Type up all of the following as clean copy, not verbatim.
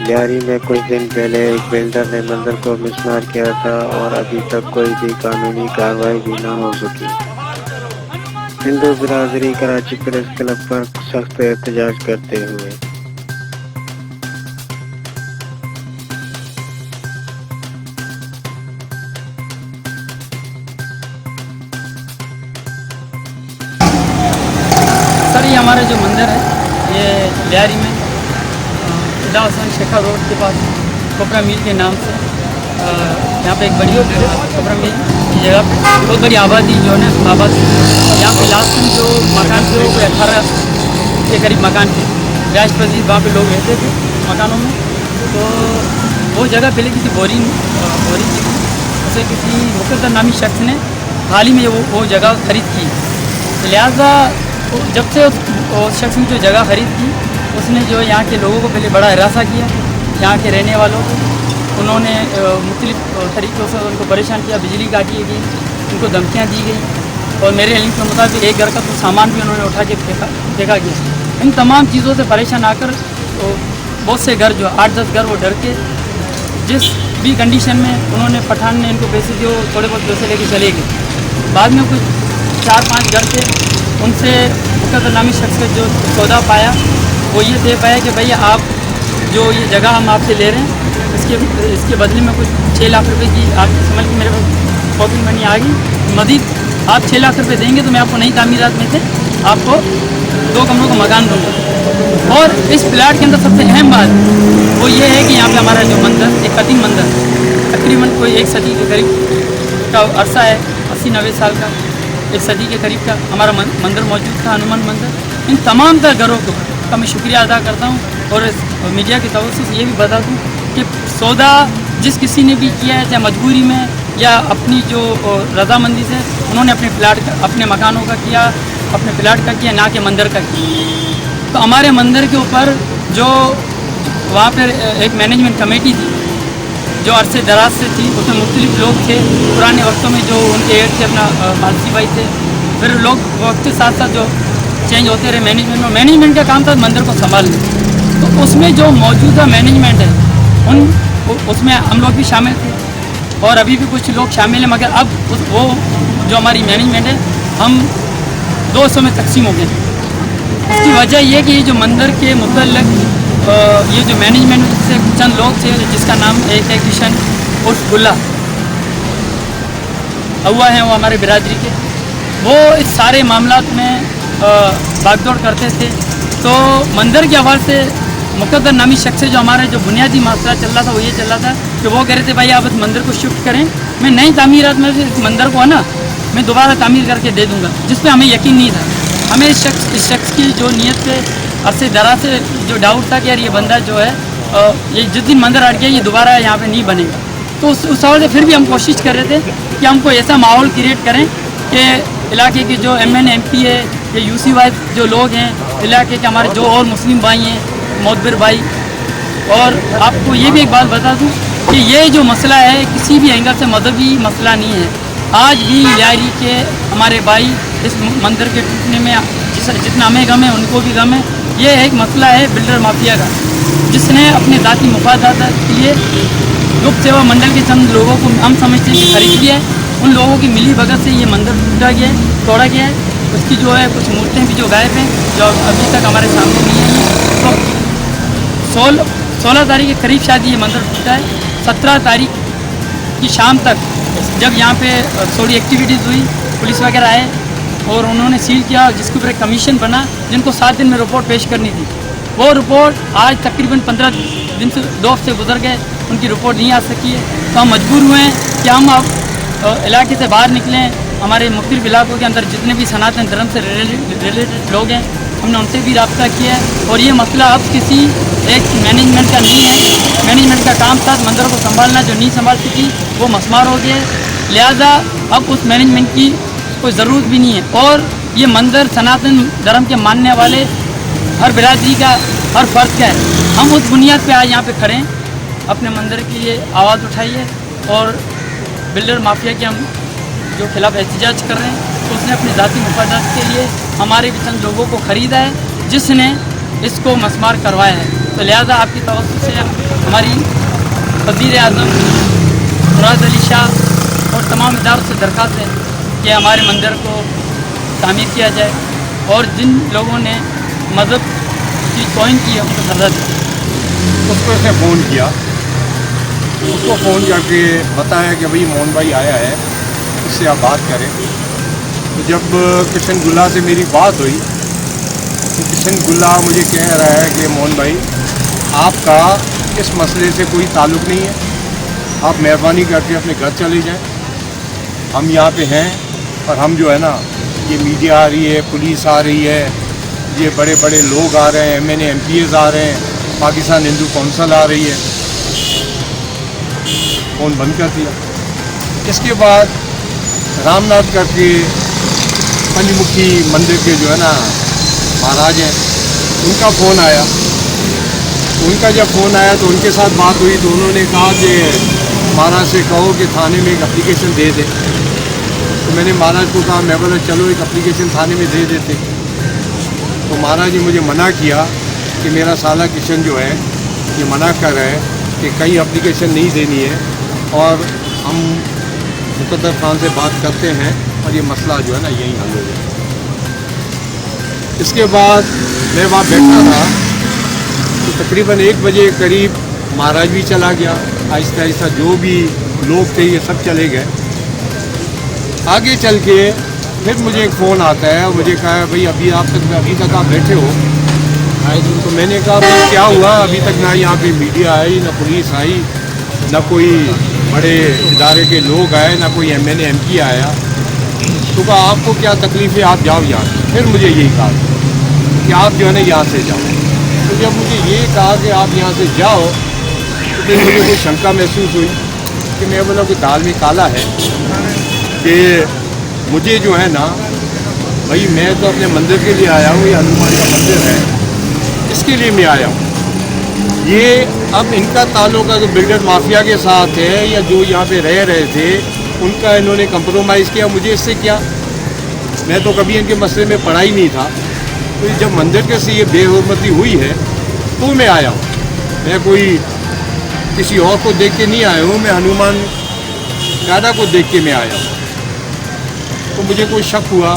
लियारी में कुछ दिन पहले एक बिल्डर ने मंदिर को मिसमार किया था और अभी तक कोई भी कानूनी कार्रवाई भी न हो सकी। हिंदू बिरादरी कराची प्रेस क्लब पर सख्त एहतजाज करते हुए सर, ये हमारा जो मंदिर है ये लियारी में खुदा हुसैन शेखर रोड के पास कोपरा मिल के नाम से यहाँ पे एक बड़ी कोपरा मिल की जगह पे बहुत बड़ी आबादी जो है आबादी यहाँ पे लास्ट में जो मकान थे वो 18 के करीब मकान थे। रिहाइश पजीर वहाँ पे लोग रहते थे मकानों में। तो वो जगह पहले किसी बोरिंग थी, उसे किसी मुकद्दर नामी शख्स ने हाल ही में वो जगह खरीद की। लिहाजा जब से उस शख्स ने जो जगह खरीद की उसने जो यहाँ के लोगों को पहले बड़ा हरासा किया, यहाँ के रहने वालों को उन्होंने मुख्तलिफ तरीक़ों से उनको परेशान किया, बिजली काटी गई, उनको धमकियाँ दी गई और मेरे इल्म के मुताबिक एक घर का कुछ सामान भी उन्होंने उठा के फेंका गया। इन तमाम चीज़ों से परेशान आकर बहुत से घर जो 8-10 घर वो डर के जिस भी कंडीशन में उन्होंने पठान ने इनको पैसे दिए थोड़े बहुत पैसे लेके चले गए। बाद में कुछ 4-5 घर थे, उनसे मुकद्दर नामी शख्स का जो सौदा पाया वो ये तय पाया कि भैया आप जो ये जगह हम आपसे ले रहे हैं इसके बदले में कुछ 6 लाख रुपए की आप समझ के मेरे पास पॉकेट मनी आ गई, मज़ीद आप 6 लाख रुपए देंगे तो मैं आपको नई तामीरात में से आपको 2 कमरों का मकान दूँगा। और इस प्लाट के अंदर सबसे अहम बात वो ये है कि यहाँ पे हमारा जो मंदिर एक कदीम मंदिर तकरीबन कोई 1 सदी के करीब का अरसा है, 80-90 साल का 1 सदी के करीब का हमारा मंदिर मौजूद था, हनुमान मंदिर। इन तमाम तर घरों का मैं शुक्रिया अदा करता हूँ और मीडिया के तवज्जो से ये भी बता दूँ कि सौदा जिस किसी ने भी किया है, चाहे मजबूरी में या अपनी जो रजामंदी से, उन्होंने अपने मकानों का किया, अपने प्लाट का किया, ना कि मंदिर का किया। तो हमारे मंदिर के ऊपर जो वहाँ पर एक मैनेजमेंट कमेटी थी जो अरसे दराज से थी, उसमें मुख्तलिफ लोग थे पुराने वक्तों में जो उनके एड थे, अपना मालसी भाई थे। फिर लोग वक्त के साथ साथ जो चेंज होते रहे मैनेजमेंट का काम था मंदिर को संभालना। तो उसमें जो मौजूदा मैनेजमेंट है उसमें हम लोग भी शामिल थे और अभी भी कुछ लोग शामिल हैं, मगर अब वो जो हमारी मैनेजमेंट है हम 2 हिस्सों में तकसीम हो गए। उसकी वजह ये कि ये जो मंदिर के मुतल्लिक़ ये जो मैनेजमेंट से चंद लोग थे जिसका नाम एक है किशन उर्फ गुल्ला हुआ है, वो हमारे बिरादरी के, वो इस सारे मामलात में भागदौड़ करते थे। तो मंदिर के हवाले से मुकद्दर नामी शख्स से जो हमारे जो बुनियादी मसला चल रहा था वो ये चल रहा था कि वो कह रहे थे भाई आप इस मंदिर को शिफ्ट करें, मैं नई तामीरात में इस मंदिर को है ना मैं दोबारा तामीर करके दे दूँगा, जिस पर हमें यकीन नहीं था। हमें इस शख्स की जो नीयत पे अरसे दराज से जो डाउट था कि यार ये बंदा जो है ये जिस दिन मंदिर हट गया ये दोबारा यहाँ पे नहीं बनेगा। तो उस हवाले से फिर भी हम कोशिश कर रहे थे कि हमको ऐसा माहौल क्रिएट करें कि इलाके के जो MN MP है या UC वाइज जो लोग हैं इलाके के, हमारे जो और मुस्लिम भाई हैं, मोतबर भाई, और आपको ये भी एक बात बता दूँ कि ये जो मसला है किसी भी एंगल से मजहबी मसला नहीं है। आज भी लियारी के हमारे भाई इस मंदिर के टूटने में जितना हमें गम है उनको भी गम है। ये एक मसला है बिल्डर माफिया का, जिसने अपने ज़ाती मुफादात के लिए लोक सेवा मंडल के चंद लोगों को हम समझते हैं कि खरीद लिया है। उन लोगों की मिली भगत से ये मंदिर टूटा गया है, तोड़ा गया है। उसकी जो है कुछ मूर्तें भी जो गायब हैं जो अभी तक हमारे सामने नहीं आई। तो 16 तारीख के करीब शायद ये मंदिर टूटा है। 17 तारीख की शाम तक जब यहाँ पे थोड़ी एक्टिविटीज़ हुई, पुलिस वगैरह आए और उन्होंने सील किया, जिसके ऊपर एक कमीशन बना जिनको 7 दिन में रिपोर्ट पेश करनी थी। वो रिपोर्ट आज तकरीबन 15 दिन से 2 हफ्ते गुजर गए, उनकी रिपोर्ट नहीं आ सकी है। तो हम मजबूर हुए हैं कि हम अब इलाके से बाहर निकलें। हमारे मुख्तलिफ इलाकों के अंदर जितने भी सनातन धर्म से रिलेटेड लोग हैं हमने उनसे भी रब्ता किया है और ये मसला अब किसी एक मैनेजमेंट का नहीं है। मैनेजमेंट का काम था मंदिर को संभालना, जो नहीं संभाल सकी वो मसमार हो गया है। लिहाजा अब उस मैनेजमेंट की कोई ज़रूरत भी नहीं है और ये मंदिर सनातन धर्म के मानने वाले हर बिरादरी का, हर फर्द का है। हम उस बुनियाद पे आज यहाँ पे खड़े हैं, अपने मंदिर के लिए आवाज़ उठाई है और बिल्डर माफिया के हम जो खिलाफ एहतजाज कर रहे हैं। तो उसने अपने ज़ाती मुफादात के लिए हमारे भी चंद लोगों को ख़रीदा है जिसने इसको मसमार करवाया है। तो लिहाजा आपकी तवज्जो से हमारी वज़ीर आज़म मुराद अली शाह और तमाम इदारों से दरख्वास्त है कि हमारे मंदिर को तामीर किया जाए और जिन लोगों ने मज़हब की तौहीन की है उनको सज़ा दी। उसको उसने फ़ोन किया, उसको फ़ोन करके बताया कि भाई मोहन भाई आया है, इससे आप बात करें। तो जब किशन गुल्ला से मेरी बात हुई तो किशन गुल्ला मुझे कह रहा है कि मोहन भाई आपका इस मसले से कोई ताल्लुक़ नहीं है, आप मेहरबानी करके अपने घर चले जाएं। हम यहाँ पे हैं और हम जो है ना, ये मीडिया आ रही है, पुलिस आ रही है, ये बड़े बड़े लोग आ रहे हैं, MNA MPs आ रहे हैं, पाकिस्तान हिंदू कौंसिल आ रही है। फ़ोन बंद कर दिया। इसके बाद रामनाथ करके पंचमुखी मंदिर के जो है ना महाराज हैं, उनका फ़ोन आया। उनका जब फ़ोन आया तो उनके साथ बात हुई तो उन्होंने कहा कि महाराज से कहो कि थाने में एक एप्लीकेशन दे दें। तो मैंने महाराज को कहा, मैं बोला चलो एक एप्लीकेशन थाने में दे देते। तो महाराज ने मुझे मना किया कि मेरा साला किशन जो है ये मना कर रहा है कि कहीं एप्लीकेशन नहीं देनी है और हम मुकद्दर खान से बात करते हैं और ये मसला जो है ना यहीं हल हो जाए। इसके बाद मैं वहाँ बैठा था तो तकरीबन 1 बजे करीब महाराज भी चला गया। आहिस्ता आहिस्ता जो भी लोग थे ये सब चले गए। आगे चल के फिर मुझे एक फ़ोन आता है और मुझे कहा भाई अभी तक आप बैठे हो। तो मैंने कहा भाई क्या हुआ, अभी तक ना यहाँ पे मीडिया आई, ना पुलिस आई, ना कोई बड़े इदारे के लोग आए, ना कोई MNA MP आया। तो कहा आपको क्या तकलीफ़ है, आप जाओ यहाँ से। फिर मुझे यही कहा कि आप जो है ना यहाँ से जाओ। तो जब मुझे ये कहा कि आप यहाँ से जाओ तो फिर मुझे कोई शंका महसूस हुई कि मैं बोला कोई दाल में काला है कि मुझे जो है ना भाई मैं तो अपने मंदिर के लिए आया हूँ, ये हनुमान का मंदिर है, इसके लिए मैं आया हूँ। ये अब इनका ताल्लुक जो बिल्डर माफिया के साथ है या जो यहाँ पे रह रहे थे उनका इन्होंने कंप्रोमाइज़ किया, मुझे इससे क्या, मैं तो कभी इनके मसले में पड़ा ही नहीं था। तो जब मंदिर के से ये बेहुरमती हुई है तो मैं आया हूँ। मैं कोई किसी और को देख के नहीं आया हूँ, मैं हनुमान दादा को देख के मैं आया हूँ। तो मुझे कोई शक हुआ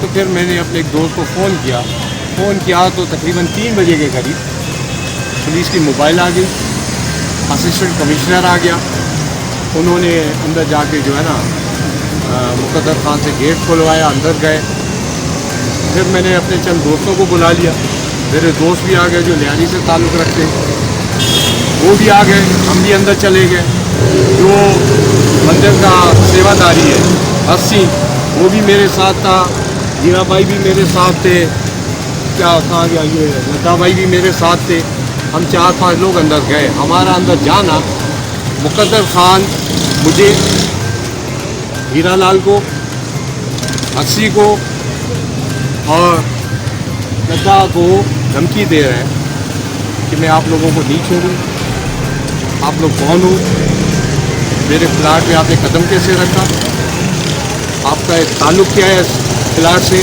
तो फिर मैंने अपने एक दोस्त को फ़ोन किया तो तकरीबन 3 बजे के करीब पुलिस की मोबाइल आ गई, असिस्टेंट कमिश्नर आ गया। उन्होंने अंदर जाके जो है ना मुकद्दर खान से गेट खुलवाया, अंदर गए। फिर मैंने अपने चंद दोस्तों को बुला लिया, मेरे दोस्त भी आ गए जो लियारी से ताल्लुक़ रखते हैं, वो भी आ गए, हम भी अंदर चले गए। जो मंदिर का सेवादारी है अस्सी, वो भी मेरे साथ था, जीरा भाई भी मेरे साथ थे, क्या कहाँ गया ये लद्दा भाई भी मेरे साथ थे। हम 4-5 लोग अंदर गए। हमारा अंदर जाना मुकद्दर खान मुझे, हीरा लाल को, अस्सी को और लद्दा को धमकी दे रहे हैं कि मैं आप लोगों को नहीं छोड़ूँ। आप लोग कौन हो, मेरे प्लाट में आपने कदम कैसे रखा, आपका एक ताल्लुक़ क्या है इस प्लाट से।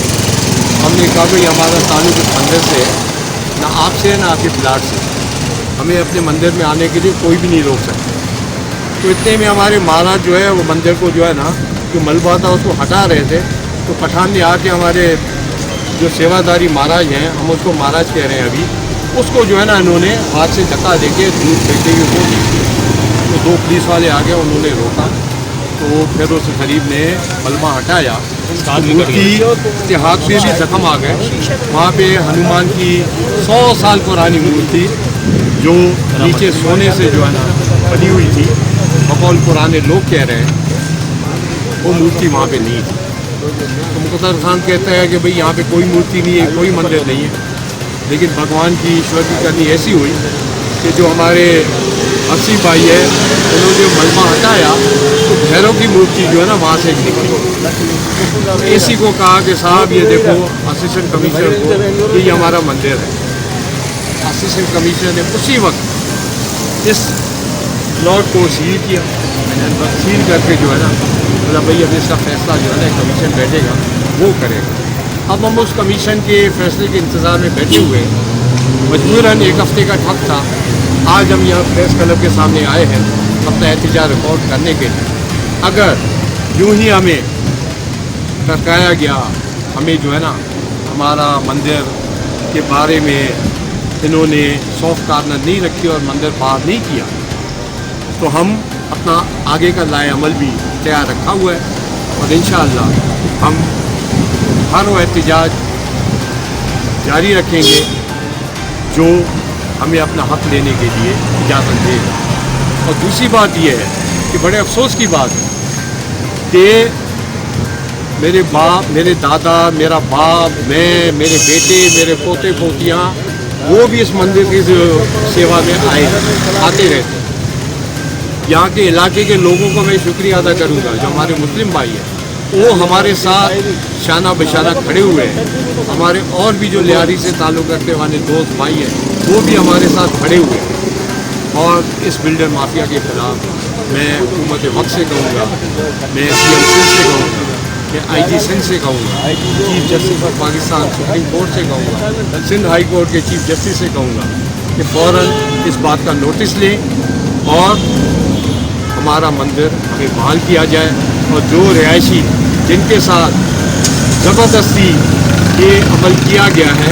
हमने कहा भाई हमारा ताल्लुक़ इस मंदिर से है, ना आपसे है ना आपके प्लाट से, हमें अपने मंदिर में आने के लिए कोई भी नहीं रोक सकता। तो इतने में हमारे महाराज जो है वो मंदिर को जो है ना जो मलबा था उसको हटा रहे थे। तो पठान ने आके हमारे जो सेवादारी महाराज हैं, हम उसको महाराज कह रहे हैं अभी, उसको जो है ना इन्होंने हाथ से धक्का देके दूर फेंकते हुए कोशिश की। तो 2 पुलिस वाले आ गए, उन्होंने रोका। तो फिर उस गरीब ने मलबा हटाया, मूर्ति के हाथ में भी जख्म आ गए। वहाँ पे हनुमान की 100 साल पुरानी मूर्ति जो नीचे सोने से जो है ना बनी हुई थी, बकौल पुराने लोग कह रहे हैं, वो मूर्ति वहाँ पे नहीं थी। तो मुकद्दर खान कहता है कि भाई यहाँ पे कोई मूर्ति नहीं है, कोई मंदिर नहीं है। लेकिन भगवान की ईश्वर की करनी ऐसी हुई कि जो हमारे अस्सी भाई है उन्होंने जो मलबा हटाया तो भैरव की मूर्ति जो है ना वहाँ से निकली। इसी को कहा कि साहब ये देखो असिस्टेंट कमिश्नर को कि ये हमारा मंदिर है। असिस्टेंट कमिश्नर ने उसी वक्त इस प्लॉट को सील किया। सील करके जो है ना मतलब भाई अब इसका फैसला जो है ना कमीशन बैठेगा वो करेगा। अब हम उस कमीशन के फैसले के इंतज़ार में बैठे हुए हैं। मजबूरन एक हफ्ते का ठप था। आज हम यहाँ प्रेस क्लब के सामने आए हैं अपना एहतजाज रिकॉर्ड करने के लिए। अगर यूं ही हमें टरकाया गया, हमें जो है ना हमारा मंदिर के बारे में इन्होंने सॉफ्ट कार्नर नहीं रखी और मंदिर पार नहीं किया, तो हम अपना आगे का लाए अमल भी तैयार रखा हुआ है और इंशाअल्लाह हम हर वो एहतजाज जारी रखेंगे जो हमें अपना हक लेने के लिए इजाज़त देगा। और दूसरी बात यह है कि बड़े अफसोस की बात है कि मेरे बाप, मेरे दादा, मेरा बाप, मैं, मेरे बेटे, मेरे पोते पोतियाँ वो भी इस मंदिर की सेवा में आते रहते हैं। यहाँ के इलाके के लोगों को मैं शुक्रिया अदा करूँगा जो हमारे मुस्लिम भाई हैं, वो हमारे साथ शाना बशाना खड़े हुए हैं। हमारे और भी जो लियारी से ताल्लुक़ रखने वाले दोस्त भाई हैं वो भी हमारे साथ खड़े हुए हैं। और इस बिल्डर माफिया के खिलाफ मैं हुकूमत वक्त से कहूँगा, मैं CM सिंध से कहूँगा, मैं IG सिंध से कहूँगा, chief justice of Pakistan supreme court से कहूँगा, सिंध हाई कोर्ट के चीफ जस्टिस से कहूँगा कि फ़ौरन इस बात का नोटिस लें और हमारा मंदिर हमें बहाल किया जाए। और जो रिहायशी जिनके साथ ज़बरदस्ती ये अमल किया गया है,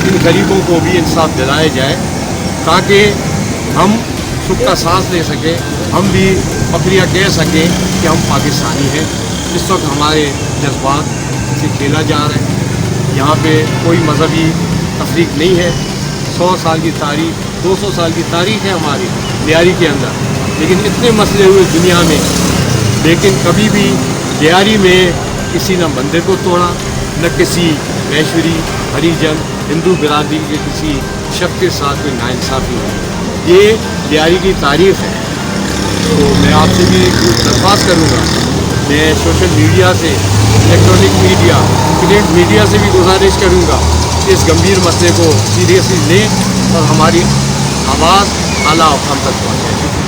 इन गरीबों को भी इंसाफ दिलाया जाए ताकि हम सुख का सांस ले सकें, हम भी बकरियाँ कह सकें कि हम पाकिस्तानी हैं। इस वक्त हमारे जज्बात से खेला जा रहा है। यहाँ पे कोई मजहबी तफरीक नहीं है। 100 साल की तारीख, 200 साल की तारीख है हमारी लियारी के अंदर, लेकिन इतने मसले हुए दुनिया में, लेकिन कभी भी लियारी में किसी न मंदिर को तोड़ा, न किसी वैश्वरी, हरिजन, हिंदू बिरादरी के किसी शख्स के साथ कोई नाइंसाफ़ी हुई। ये लियारी की तारीख है। तो मैं आपसे भी दरख्वास्त करूँगा, मैं सोशल मीडिया से, इलेक्ट्रॉनिक मीडिया, प्रिंट मीडिया से भी गुजारिश करूँगा कि इस गंभीर मसले को सीरियसली लें और हमारी आवाज़ आला अफाम तक पहुँचाएँ।